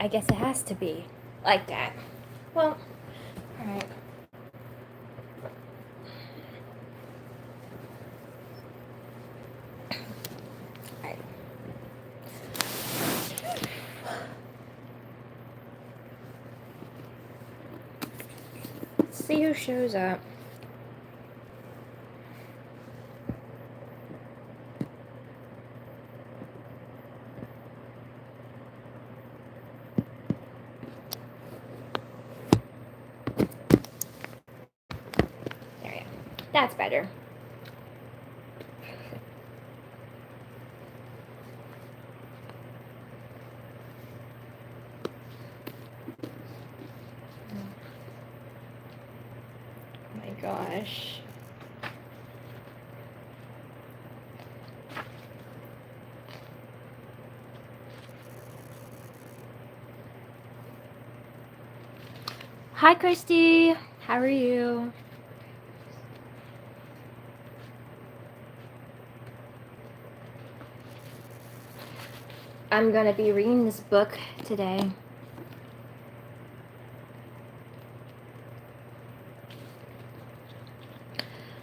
I guess it has to be like that. Well, alright. Let's see who shows up. There we go. That's better. Oh my gosh. Hi, Christy. How are you? I'm gonna be reading this book today.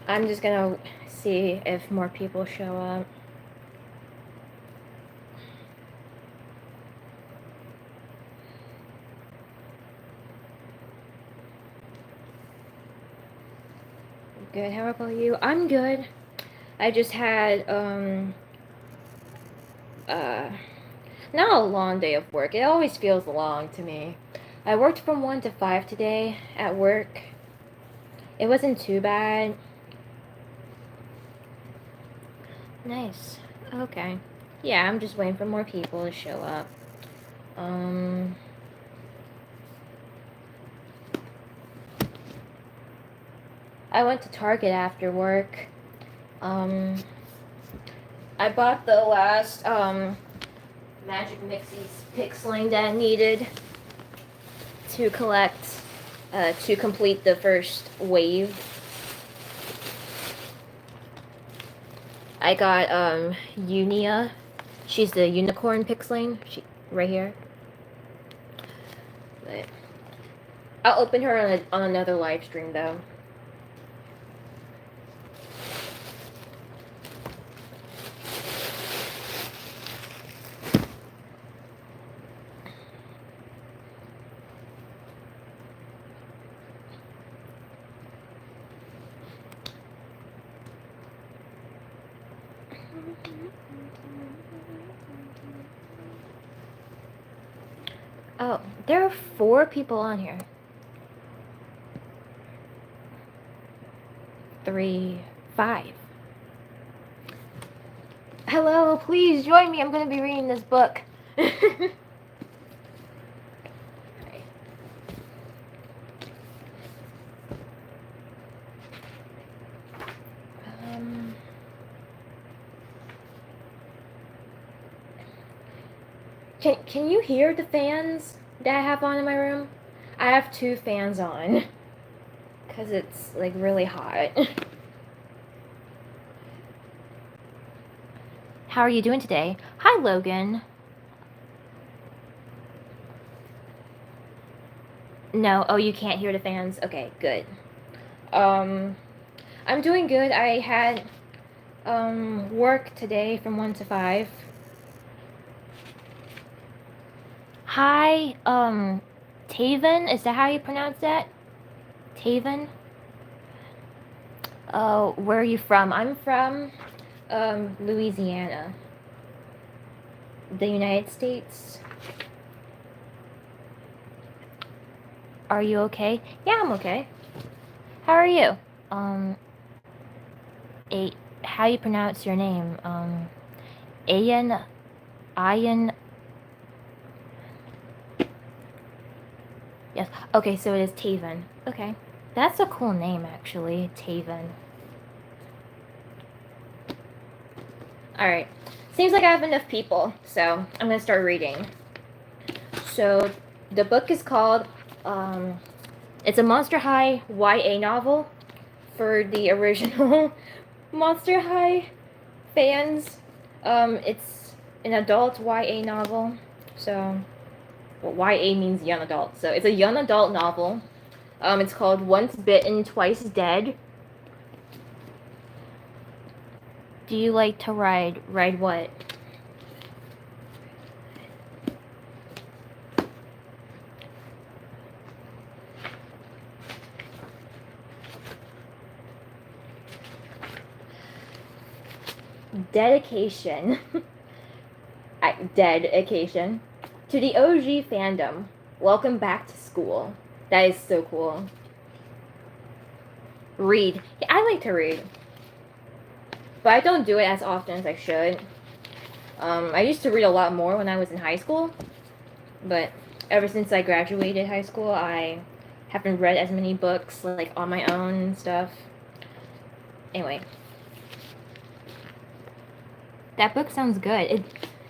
I'm just gonna see if more people show up. Good. How about you? I'm good. I just had not a long day of work. It always feels long to me. I worked from 1 to 5 today at work. It wasn't too bad. Nice. Okay. Yeah, I'm just waiting for more people to show up. I went to Target after work. I bought the last Magic Mixies pixeling that I needed to collect, to complete the first wave. I got Unia. She's the unicorn pixeling. She right here. But I'll open her on another live stream though. Oh, there are 4 people on here. 3, 5. Hello, please join me. I'm going to be reading this book. Can you hear the fans that I have on in my room? I have 2 fans on because it's like really hot. How are you doing today? Hi, Logan. No, oh, you can't hear the fans? Okay, good. I'm doing good. I had work today from 1 to 5. Hi, Taven, is that how you pronounce that? Taven? Oh, where are you from? I'm from Louisiana, the United States. Are you okay? Yeah, I'm okay. How are you? How you pronounce your name? Ian. Yes. Okay, so it is Taven. Okay, that's a cool name actually, Taven. All right. Seems like I have enough people, so I'm gonna start reading. So the book is called it's a Monster High YA novel for the original Monster High fans. It's an adult YA novel, so well, YA means young adult. So it's a young adult novel. It's called Once Bitten, Twice Dead. Do you like to ride? Ride what? Dedication. Dedication. To the OG fandom, welcome back to school. That is so cool. Read. Yeah, I like to read. But I don't do it as often as I should. I used to read a lot more when I was in high school. But ever since I graduated high school, I haven't read as many books, like, on my own and stuff. Anyway. That book sounds good.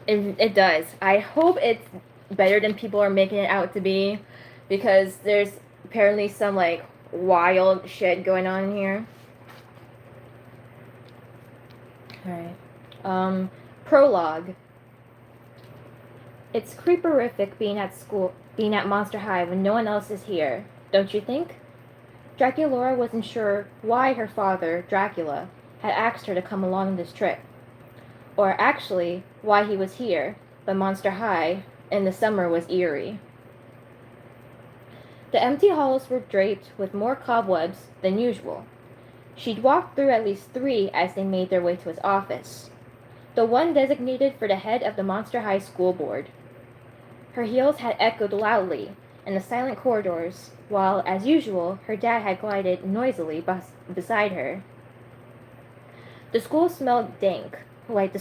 It does. I hope it's better than people are making it out to be, because there's apparently some, like, wild shit going on here. Alright. Prologue. It's creeperific being at Monster High when no one else is here, don't you think? Draculaura wasn't sure why her father, Dracula, had asked her to come along on this trip. Or actually, why he was here, but Monster High in the summer was eerie. The empty halls were draped with more cobwebs than usual. She'd walked through at least 3 as they made their way to his office, the one designated for the head of the Monster High school board. Her heels had echoed loudly in the silent corridors, while, as usual, her dad had glided noisily beside her. The school smelled dank, like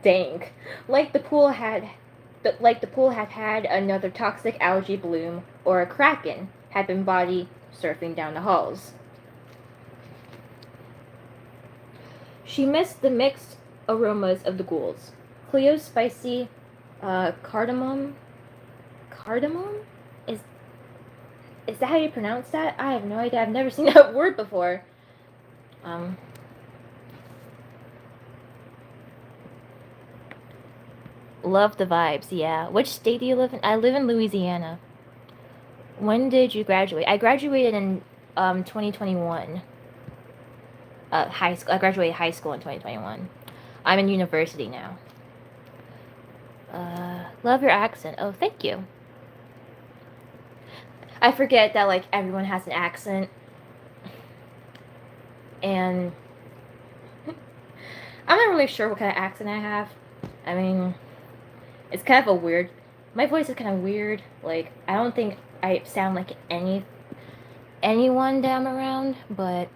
dank, like the pool had had another toxic algae bloom, or a kraken had been body surfing down the halls. She missed the mixed aromas of the ghouls. Cleo's spicy cardamom. Cardamom? Is that how you pronounce that? I have no idea. I've never seen that word before. Love the vibes, yeah. Which state do you live in? I live in Louisiana. When did you graduate? I graduated in 2021. High school. I graduated high school in 2021. I'm in university now. Love your accent. Oh, thank you. I forget that, like, everyone has an accent. And I'm not really sure what kind of accent I have. I mean, it's kind of a weird... My voice is kind of weird. Like, I don't think I sound like anyone that I'm around, but...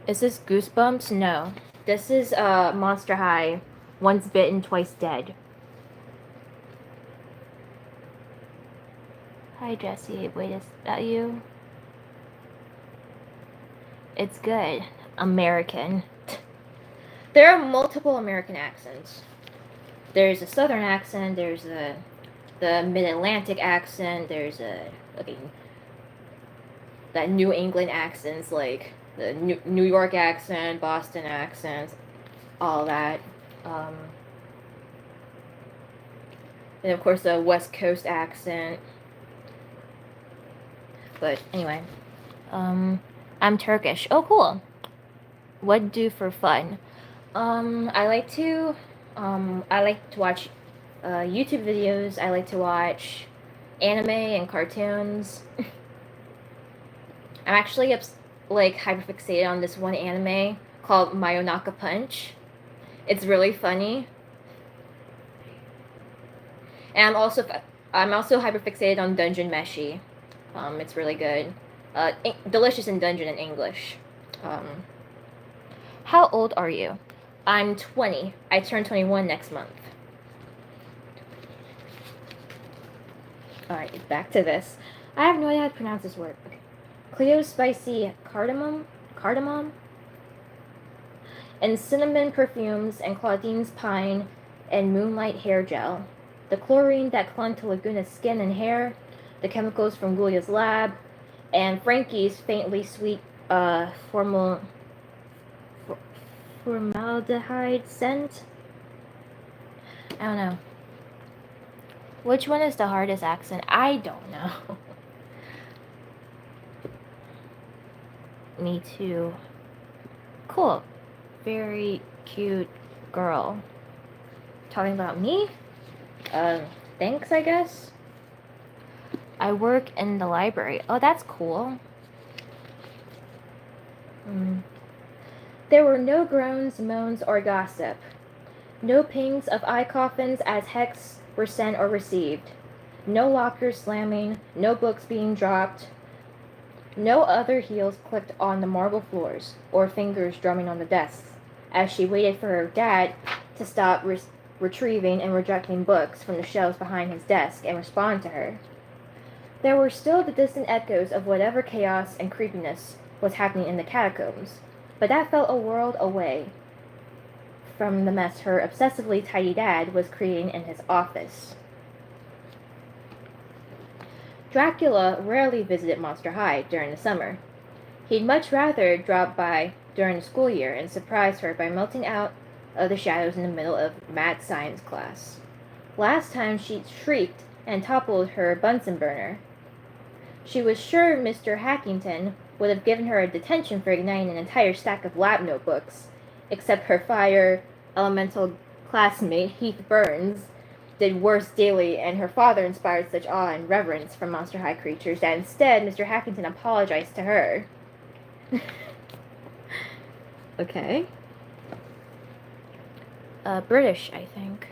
Is this Goosebumps? No. This is Monster High. Once Bitten, Twice Dead. Hi, Jesse. Wait, is that you? It's good. American. There are multiple American accents. There's a Southern accent, there's the Mid-Atlantic accent, there's that New England accents, like the New York accent, Boston accent, all that. And of course the West Coast accent. But anyway, I'm Turkish. Oh, cool. What do for fun? I like to watch YouTube videos. I like to watch anime and cartoons. I'm actually like hyperfixated on this one anime called Mayonaka Punch. It's really funny. And I'm also hyperfixated on Dungeon Meshi. It's really good. Delicious in Dungeon in English. How old are you? I'm 20. I turn 21 next month. Alright, back to this. I have no idea how to pronounce this word. Okay. Cleo's spicy cardamom, and cinnamon perfumes, and Claudine's pine and moonlight hair gel. The chlorine that clung to Laguna's skin and hair, the chemicals from Julia's lab, and Frankie's faintly sweet formaldehyde scent. I don't know. Which one is the hardest accent? I don't know. Me too. Cool. Very cute girl. Talking about me? Thanks, I guess. I work in the library. Oh, that's cool. There were no groans, moans, or gossip. No pings of eye coffins as hexts were sent or received. No lockers slamming, no books being dropped. No other heels clicked on the marble floors, or fingers drumming on the desks, as she waited for her dad to stop retrieving and rejecting books from the shelves behind his desk and respond to her. There were still the distant echoes of whatever chaos and creepiness was happening in the catacombs, but that felt a world away from the mess her obsessively tidy dad was creating in his office. Dracula rarely visited Monster High during the summer. He'd much rather drop by during the school year and surprise her by melting out of the shadows in the middle of mad science class. Last time she shrieked and toppled her Bunsen burner. She was sure Mr. Hackington would have given her a detention for igniting an entire stack of lab notebooks, except her fire elemental classmate Heath Burns did worse daily, and her father inspired such awe and reverence from Monster High creatures that instead Mr. Hackington apologized to her. Okay. British, I think.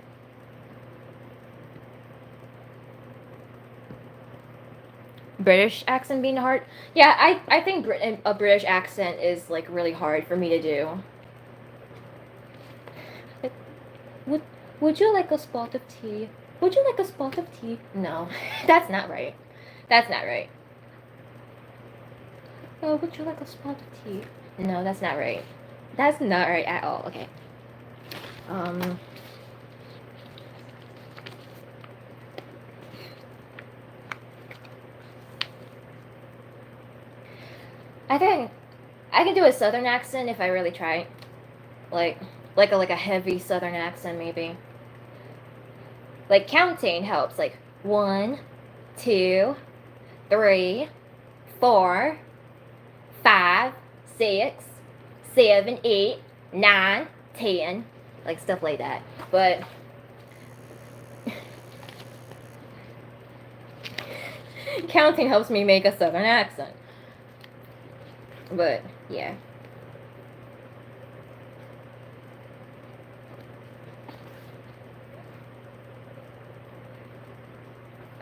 British accent being hard? Yeah, I think a British accent is, like, really hard for me to do. Would you like a spot of tea? Would you like a spot of tea? No, that's not right. That's not right. Oh, would you like a spot of tea? No, that's not right. That's not right at all. Okay. I think I can do a southern accent if I really try. Like a heavy southern accent, maybe. Like counting helps. Like 1, 2, 3, 4, 5, 6, 7, 8, 9, 10, like stuff like that. But counting helps me make a southern accent. But yeah.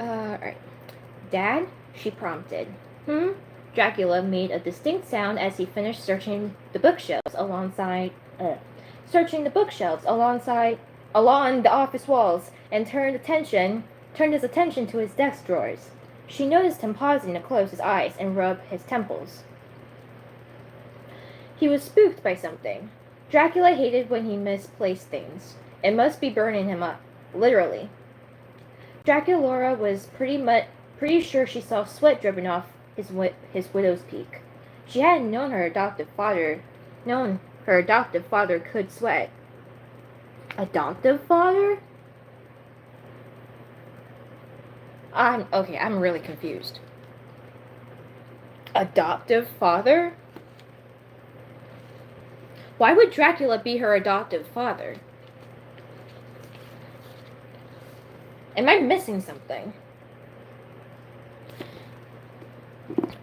Alright. Dad? She prompted. Dracula made a distinct sound as he finished searching the bookshelves along the office walls and turned his attention to his desk drawers. She noticed him pausing to close his eyes and rub his temples. He was spooked by something. Dracula hated when he misplaced things. It must be burning him up, literally. Dracula was pretty sure she saw sweat dripping off his widow's peak. She hadn't known her adoptive father could sweat. Adoptive father? I'm really confused. Adoptive father? Why would Dracula be her adoptive father? Am I missing something?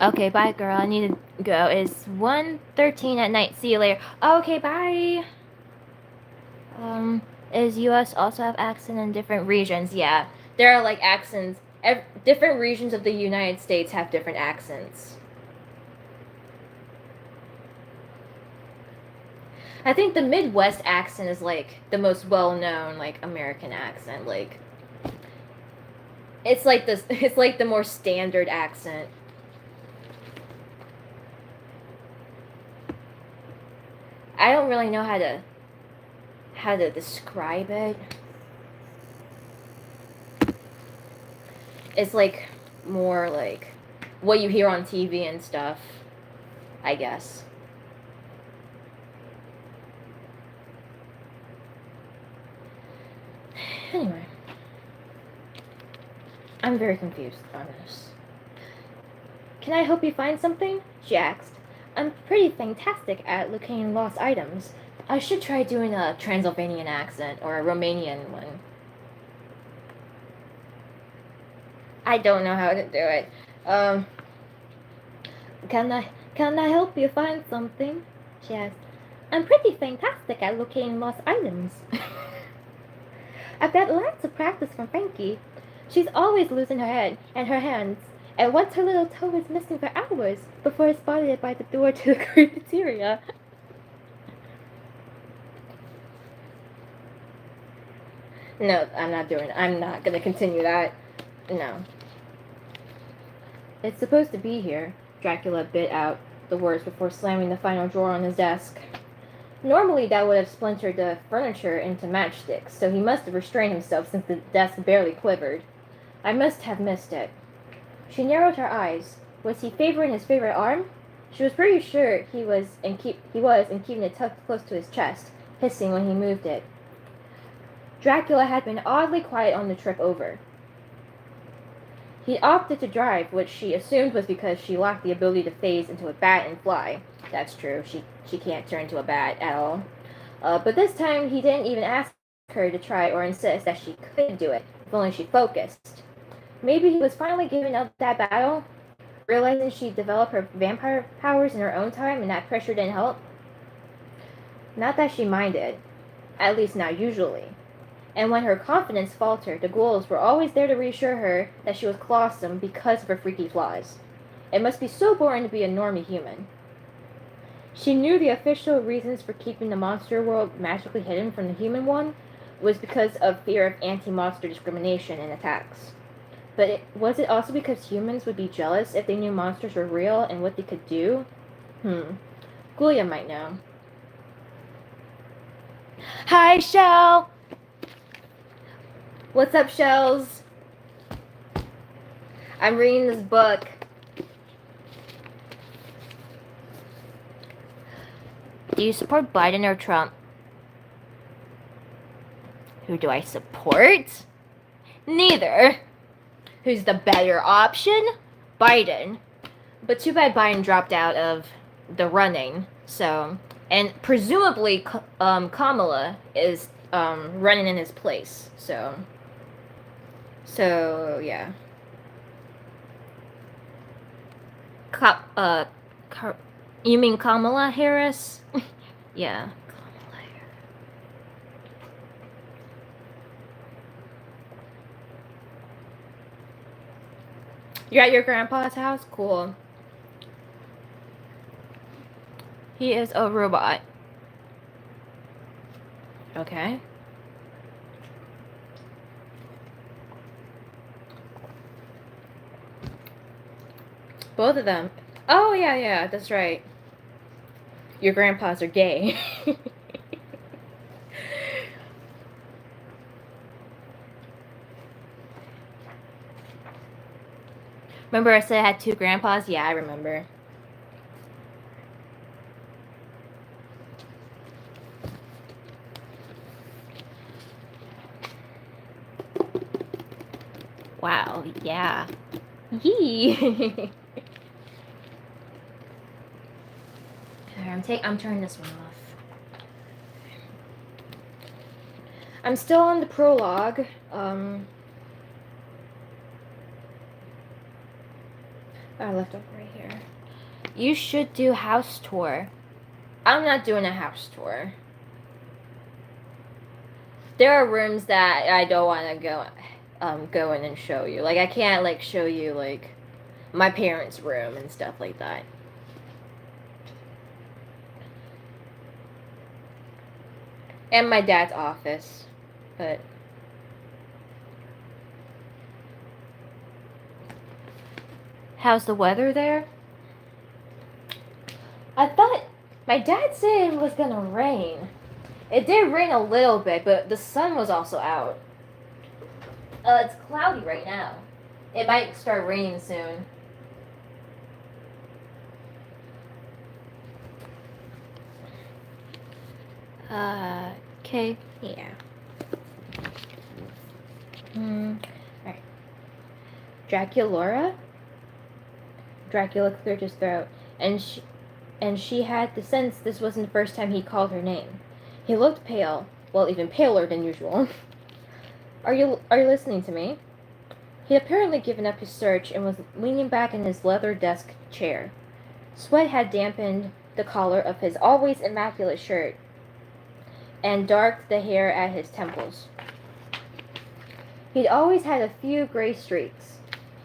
Okay, bye, girl. I need to go. It's 1:13 at night. See you later. Okay, bye. Is U.S. also have accents in different regions? Yeah, there are, like, accents. Different regions of the United States have different accents. I think the Midwest accent is, like, the most well-known, like, American accent. Like, it's like the more standard accent. I don't really know how to describe it. It's like more like what you hear on TV and stuff, I guess. Anyway. I'm very confused on this. Can I help you find something? She asked. I'm pretty fantastic at locating lost items. I should try doing a Transylvanian accent or a Romanian one. I don't know how to do it. Um, can I help you find something? She asked. I'm pretty fantastic at locating lost items. I've got lots of practice from Frankie. She's always losing her head and her hands, and once her little toe was missing for hours before I spotted it by the door to the cafeteria. No, I'm not doing it. I'm not gonna continue that. No. It's supposed to be here. Dracula bit out the words before slamming the final drawer on his desk. Normally that would have splintered the furniture into matchsticks, so he must have restrained himself since the desk barely quivered. I must have missed it. She narrowed her eyes. Was he favoring his favorite arm? She was pretty sure he was, and keeping it tucked close to his chest, hissing when he moved it. Dracula had been oddly quiet on the trip over. He opted to drive, which she assumed was because she lacked the ability to phase into a bat and fly. That's true. She can't turn into a bat at all. But this time he didn't even ask her to try or insist that she could do it, if only she focused. Maybe he was finally giving up that battle, realizing she'd developed her vampire powers in her own time and that pressure didn't help. Not that she minded, at least not usually. And when her confidence faltered, the ghouls were always there to reassure her that she was colossal because of her freaky flaws. It must be so boring to be a normie human. She knew the official reasons for keeping the monster world magically hidden from the human one was because of fear of anti-monster discrimination and attacks. But was it also because humans would be jealous if they knew monsters were real and what they could do? Gulia might know. Hi, Shell! What's up, Shells? I'm reading this book. Do you support Biden or Trump? Who do I support? Neither. Who's the better option? Biden. But too bad Biden dropped out of the running. So, and presumably Kamala is running in his place. So yeah. You mean Kamala Harris? Yeah. Kamala Harris. You're at your grandpa's house? Cool. He is a robot. Okay. Both of them. Oh, yeah, that's right. Your grandpas are gay. Remember I said I had 2 grandpas? Yeah, I remember. Wow, yeah. Yee. I'm turning this one off. I'm still on the prologue. I left over right here. You should do house tour. I'm not doing a house tour. There are rooms that I don't want to go in and show you. Like I can't like show you like my parents' room and stuff like that. And my dad's office, but how's the weather there? I thought my dad said it was gonna rain. It did rain a little bit, but the sun was also out. It's cloudy right now. It might start raining soon. Okay. Yeah. Alright. Draculaura? Dracula cleared his throat, and she had the sense this wasn't the first time he called her name. He looked pale, well, even paler than usual. Are you listening to me? He had apparently given up his search and was leaning back in his leather desk chair. Sweat had dampened the collar of his always immaculate shirt and darked the hair at his temples. He'd always had a few gray streaks.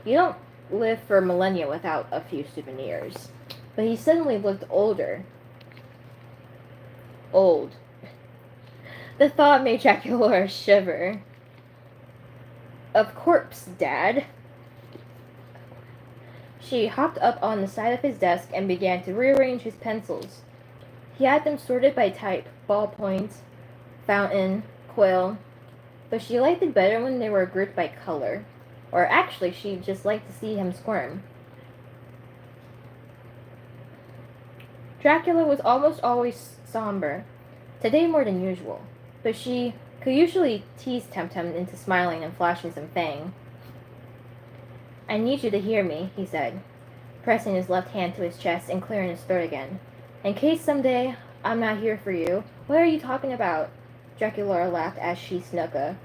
You don't live for millennia without a few souvenirs. But he suddenly looked older. Old. The thought made Dracula shiver. Of course, Dad. She hopped up on the side of his desk and began to rearrange his pencils. He had them sorted by type, ballpoint, fountain, quill, but she liked it better when they were grouped by color. Or actually, she just liked to see him squirm. Dracula was almost always somber, today more than usual, but she could usually tease Temtem into smiling and flashing some fang. I need you to hear me, he said, pressing his left hand to his chest and clearing his throat again. In case someday I'm not here for you, what are you talking about? Dracula laughed as she snuck a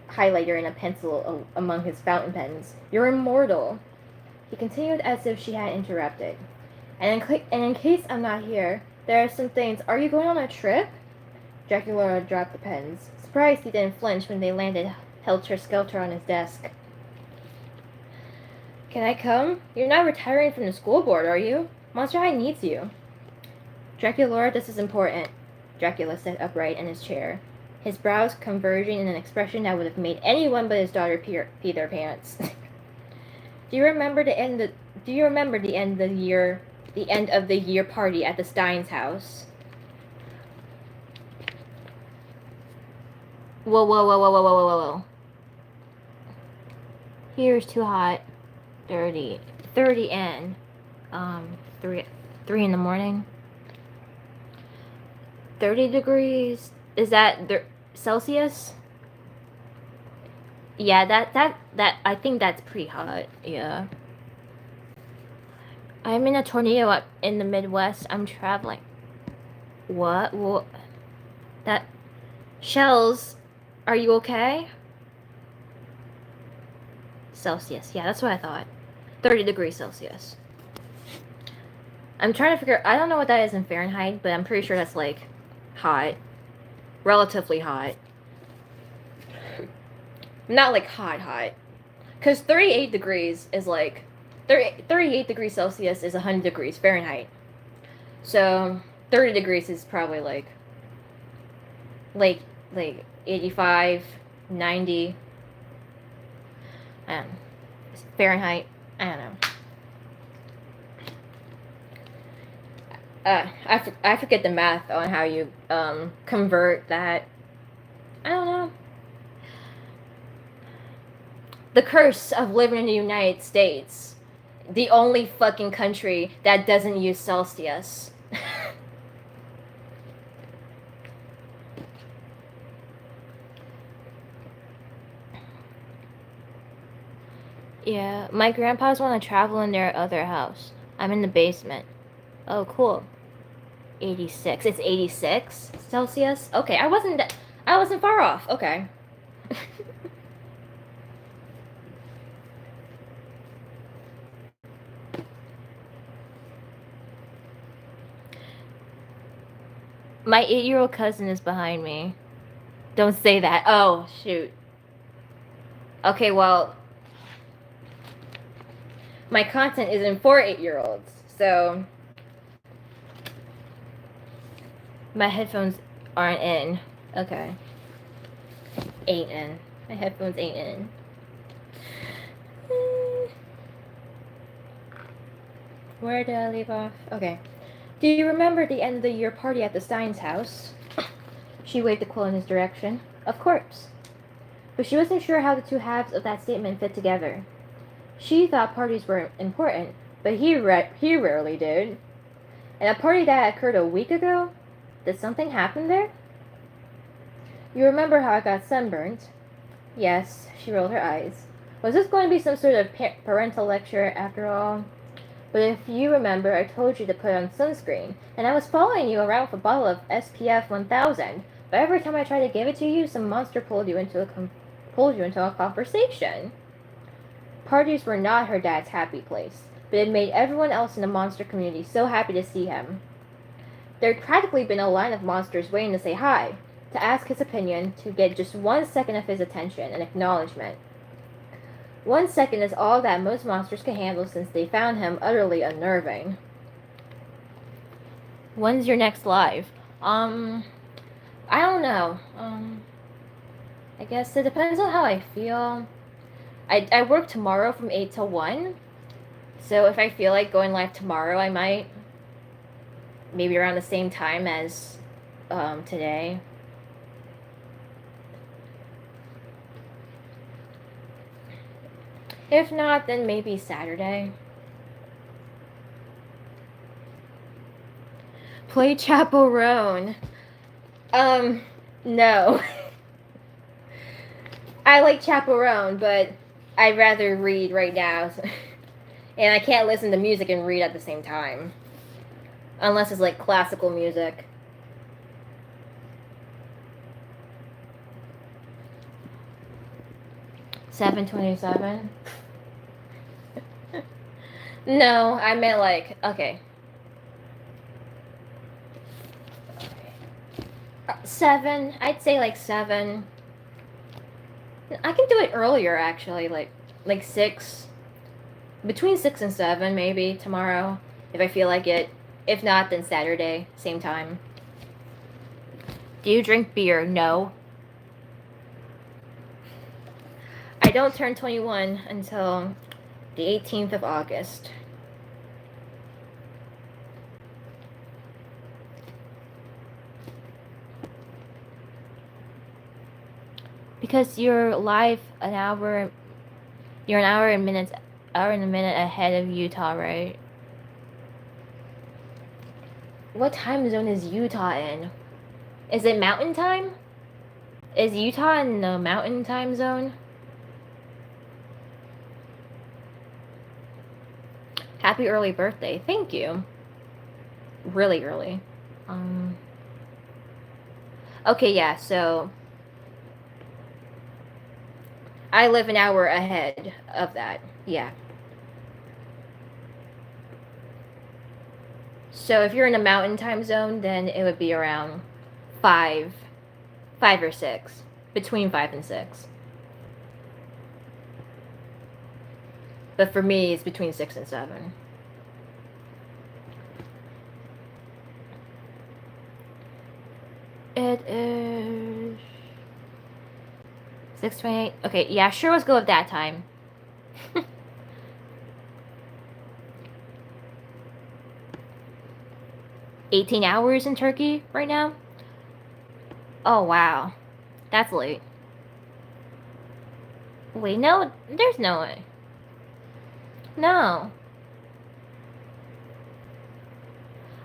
highlighter and a pencil among his fountain pens. You're immortal. He continued as if she had interrupted. And in case I'm not here, there are some things. Are you going on a trip? Dracula dropped the pens. Surprised he didn't flinch when they landed helter-skelter on his desk. Can I come? You're not retiring from the school board, are you? Monster High needs you. Dracula, this is important, Dracula sat upright in his chair, his brows converging in an expression that would have made anyone but his daughter pee their pants. Do you remember the end of the year party at the Stein's house? Whoa. Here's too hot. 30 in. 3 in the morning. 30 degrees. Is that Celsius? Yeah, that I think that's pretty hot. Yeah. I'm in a tornado up in the Midwest. I'm traveling. What? That Shells, are you okay? Celsius. Yeah, that's what I thought. 30 degrees Celsius. I'm trying to figure. I don't know what that is in Fahrenheit, but I'm pretty sure that's like hot. Relatively hot. Not like hot. Because 38 degrees is like 38 degrees Celsius is 100 degrees Fahrenheit. So 30 degrees is probably like 85, 90. I don't know. Fahrenheit. I don't know. I forget the math on how you convert that. I don't know. The curse of living in the United States. The only fucking country that doesn't use Celsius. Yeah, my grandpas want to travel in their other house. I'm in the basement. Oh, cool. 86. It's 86 Celsius? Okay, I wasn't far off. Okay. My 8-year-old cousin is behind me. Don't say that. Oh, shoot. Okay, well, my content isn't for 8-year-olds, so my headphones aren't in. Okay. Ain't in. My headphones ain't in. Where did I leave off? Okay. Do you remember the end of the year party at the Stein's house? She waved the quill in his direction. Of course. But she wasn't sure how the two halves of that statement fit together. She thought parties were important, but he rarely did. And a party that occurred a week ago? Did something happen there? You remember how I got sunburned? Yes, she rolled her eyes. Was this going to be some sort of parental lecture after all? But if you remember, I told you to put on sunscreen, and I was following you around with a bottle of SPF 1000. But every time I tried to give it to you, some monster pulled you into a conversation. Parties were not her dad's happy place, but it made everyone else in the monster community so happy to see him. There'd practically been a line of monsters waiting to say hi, to ask his opinion, to get just 1 second of his attention and acknowledgement. 1 second is all that most monsters can handle since they found him utterly unnerving. When's your next live? I don't know. I guess it depends on how I feel. I work tomorrow from 8 till 1. So if I feel like going live tomorrow, I might. Maybe around the same time as today. If not, then maybe Saturday. Play Chaperone. No. I like Chaperone, but I'd rather read right now. And I can't listen to music and read at the same time. Unless it's like classical music. $7.27. No, I meant like, okay. 7. I'd say like 7. I can do it earlier actually, like 6. Between 6 and 7 maybe tomorrow if I feel like it. If not, then Saturday, same time. Do you drink beer? No. I don't turn 21 until the 18th of August. Because you're live an hour. You're an hour and a minute ahead of Utah, right? What time zone is Utah in? Is it mountain time? Is Utah in the mountain time zone? Happy early birthday. Thank you. Really early. Okay, yeah, so I live an hour ahead of that. Yeah. So if you're in a mountain time zone, then it would be around 5 or 6. Between 5 and 6. But for me, it's between 6 and 7. It is 6:28. Okay, yeah, sure, let's go with that time. 18 hours in Turkey right now? Oh, wow. That's late. Wait, no, there's no way. No.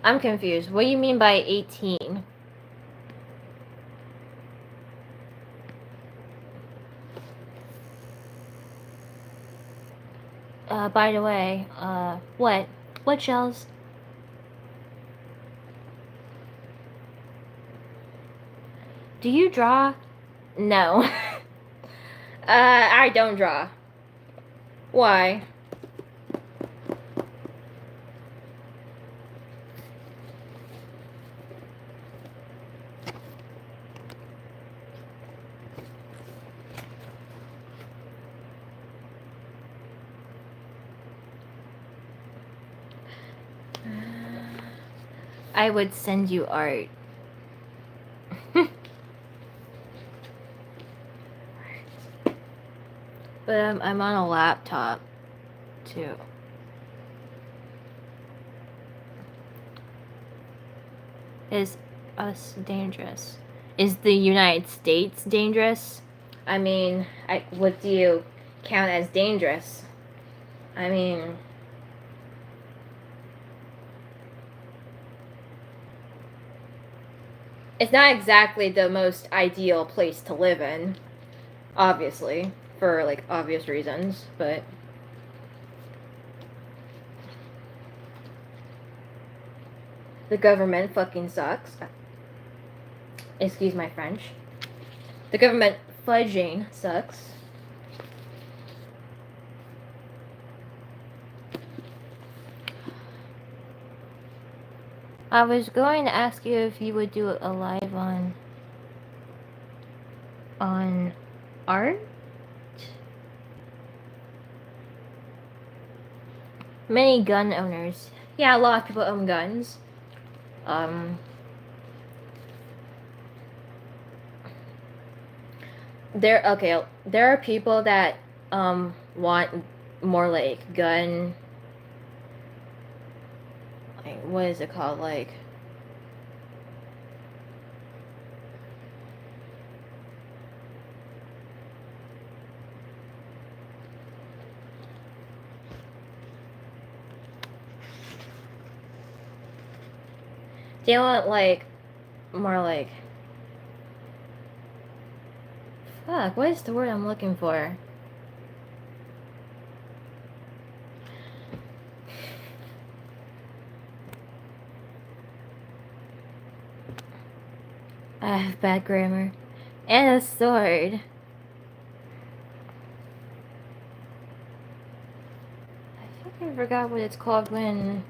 I'm confused. What do you mean by 18? By the way, what? What shells? Do you draw? No. I don't draw. Why? I would send you art. But I'm on a laptop, too. Is us dangerous? Is the United States dangerous? I mean, what do you count as dangerous? I mean, it's not exactly the most ideal place to live in, obviously. for like obvious reasons, but the government fucking sucks. Excuse my French. The government fudging sucks. I was going to ask you if you would do a live on art. Many gun owners. Yeah, a lot of people own guns. There are people that want more like gun, like, what is it called, like they want like more like, fuck, what is the word I'm looking for? I have bad grammar. And a sword. I fucking forgot what it's called when